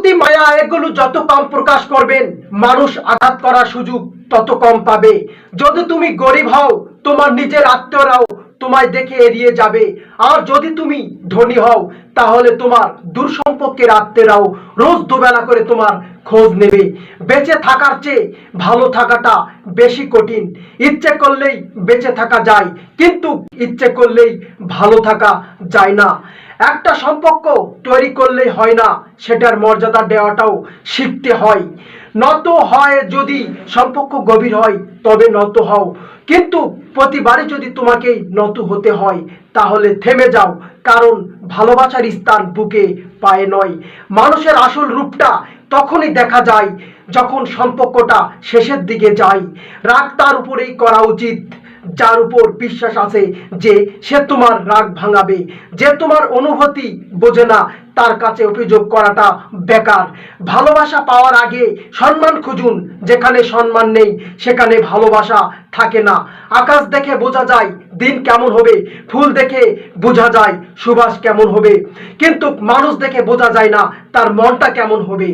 অনুভূতি, মায়া এগুলো যত কম প্রকাশ করবেন, মানুষ আঘাত করার সুযোগ তত কম পাবে। যদি তুমি গরিব হও, তোমার নিজের আত্মীয়রাও তোমায় দেখে এড়িয়ে যাবে। আর যদি তুমি ধনী হও, তাহলে তোমার দূর সম্পর্কের আত্মীয়রাও রোজ দুবেলা করে তোমার খোঁজ নেবে। বেঁচে থাকার চেয়ে ভালো থাকাটা বেশি কঠিন। ইচ্ছে করলেই বেঁচে থাকা যায়, কিন্তু ইচ্ছে করলেই ভালো থাকা যায় না। একটা সম্পর্ক তৈরি করলেই হয় না, সেটার মর্যাদা দেওয়াটাও শিখতে হয়। নত হয়, যদি সম্পর্ক গভীর হয় তবে নত হও, কিন্তু প্রতিবারই যদি তোমাকে নত হতে হয় তাহলে থেমে যাও, কারণ ভালোবাসার স্থান বুকে পায়ে নয়। মানুষের আসল রূপটা তখনই দেখা যায় যখন সম্পর্কটা শেষের দিকে যায়। রাগ তার উপরেই করা উচিত যার উপর বিশ্বাস আছে যে সে তোমার রাগ ভাঙাবে। যে তোমার অনুভূতি বোঝে না, তার কাছে অভিযোগ করাটা বেকার। ভালোবাসা পাওয়ার আগে সম্মান খুঁজুন, যেখানে সম্মান নেই সেখানে ভালোবাসা থাকে না। আকাশ দেখে বোঝা যায় দিন কেমন হবে, ফুল দেখে বোঝা যায় সুবাস কেমন হবে, কিন্তু মানুষ দেখে বোঝা যায় না তার মনটা কেমন হবে।